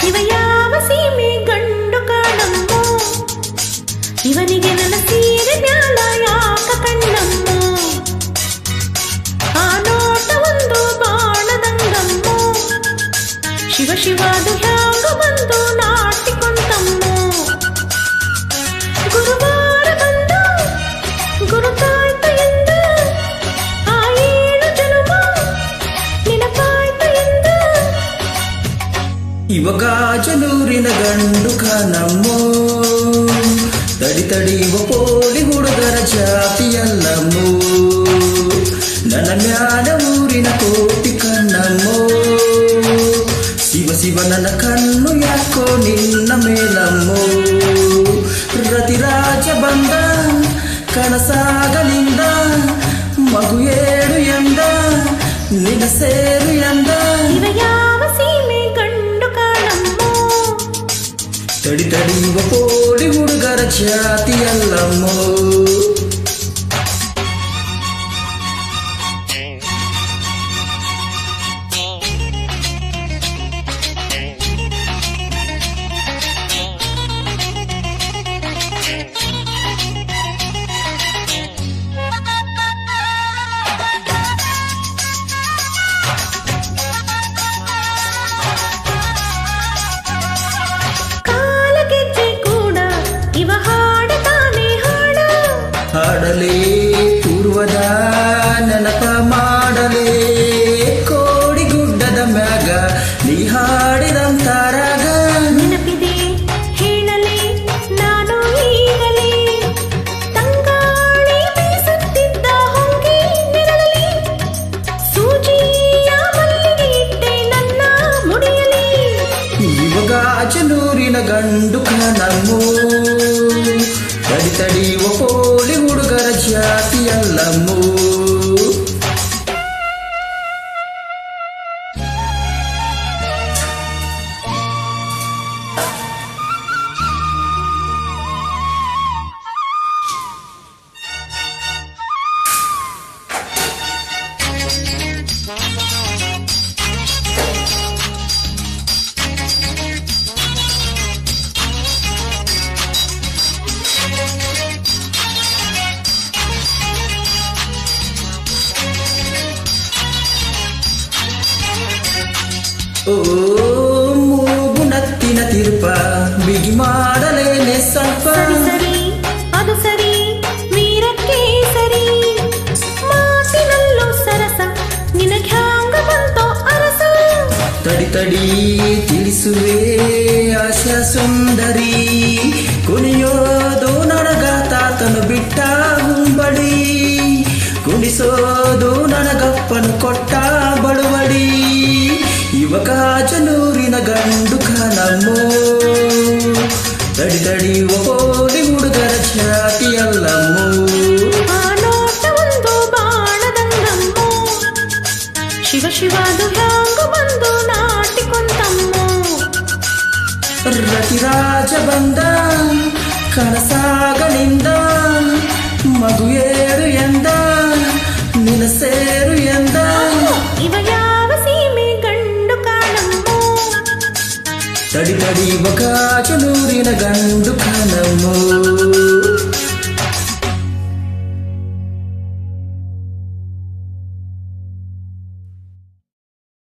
ಇವ ಯಾವ ಸೀಮೆ ಗಂಡು ಕಾಣಮ್ಮೋ, ಇವನಿಗೆ ನನ್ನ ಸೀರೆ ಮ್ಯಾಲ ಯಾಕ ಕಣ್ಣಮ್ಮೋ, ಆ ನೋಟ ಒಂದು ಬಾಣದಂಗಮ್ಮೋ, ಶಿವ ಶಿವಾದು ಹ್ಯಾಂಗ ಬಂದು ನಾಟಿಕೊಂತಮ್ಮೋ, ಗುರುವಾರ ಬಂದು ಗುರುತಾಯ್ತ ಎಂದು ಆ ಏಳು ಜನುಮ ನೆನಪಾಯ್ತ ಎಂದು. ಇವ ಗಾಜನೂರಿನ ಗಂಡು ಕಾಣಮ್ಮೋ, ತಡಿ ತಡಿಯುವ ಪೋಲಿ ಹುಡುಗರ ಜಾತಿಯಲ್ಲಮ್ಮೋ, ನನ್ನ ಮ್ಯಾಲ ಊರಿನ ಕೋಟಿ ಕಣ್ಣಮ್ಮೋ, ಶಿವ ಶಿವ ನನ್ನ ಕಣ್ಣು ಯಾಕೋ ನಿನ್ನ ಮೇಲಮ್ಮೋ, ರತಿರಾಜ ಬಂದ ಕನಸಾಗಲಿಂದ ಮಗು ಏಳು ಎಂದ ನಿನ್ನ ಸೇರು ಎಂದ. ಇವ ಯಾವ ಸೀಮೆ ಗಂಡು ಕಾಣಮ್ಮೋ, ತಡಿ ತಡಿಯುವ ಪೋಲಿ ಹುಡುಗರ ಜಾತಿಯಲ್ಲಮ್ಮೋ. ಹಾಡಲೇ ಪೂರ್ವದ ನೆನಪ ಮಾಡಲೇ ಕೋಡಿಗುಡ್ಡದ ಮ್ಯಾಗ ನೀ ಹಾಡಿದಂತಾರಾಗ ನೆನಪಿದೆ ಹೇಳಲೇ ನಾನು ಈಗಲೇ, ತಂಗಾಳಿ ಬೀಸುತ್ತಿದ್ದ ಹೊಂಗೆ ನೆರಳಲಿ, ಸೂಜಿಯ ಮಲ್ಲಿಗೆ ಇಟ್ಟೆ ನನ್ನ ಮುಡಿಯಲಿ. ಇವ ಗಾಜನೂರಿನ ಗಂಡು ಕಾಣಮ್ಮೋ, ತಡಿ ತಡಿಯುವ ಪೋಲಿ ಹುಡುಗರ ಜಾತಿಯಲ್ಲಮ್ಮೋ. ಓ ಮೂಗು ನತ್ತಿನ ತೀರ್ಪ ಬಿಗಿ ಮಾಡಲೇನೆ ಸ್ವಲ್ಪ. ಸರಿ ಸರಿ ಅದು ಸರಿ ವೀರಕ್ಕೆ ಸರಿ, ಮಾತಿನಲ್ಲೂ ಸರಸ ನಿನಗೆ ಹ್ಯಾಂಗ ಬಂತೋ ಅರಸ. ತಡಿ ತಡಿ ತಿಳಿಸುವೆ ಆಶಾ ಸುಂದರಿ, ಕುಣಿಯೋದು ನನಗ ತಾತನು ಬಿಟ್ಟ ಹುಂಬಡಿ, ಕುಣಿಸೋದು ನನಗಪ್ಪನು ಕೊಟ್ಟ ಬಳುವಡಿ. ಇವ ಗಾಜನೂರಿನ ಗಂಡು ಕಾಣಮ್ಮೋ, ತಡಿ ತಡಿಯುವ ಪೋಲಿ ಹುಡುಗರ ಜಾತಿಯಲ್ಲಮ್ಮೋ, ಆ ನೋಟ ಒಂದು ಬಾಣದಂಗಮ್ಮೋ, ಶಿವ ಶಿವಾದು ಹ್ಯಾಂಗ ಬಂದು ನಾಟಿಕೊಂತಮ್ಮೋ, ರತಿರಾಜ ಬಂದ ಕನಸಾಗಲಿಂದ ಮಗು ಏರು ಎಂದ ನಿನ್ನ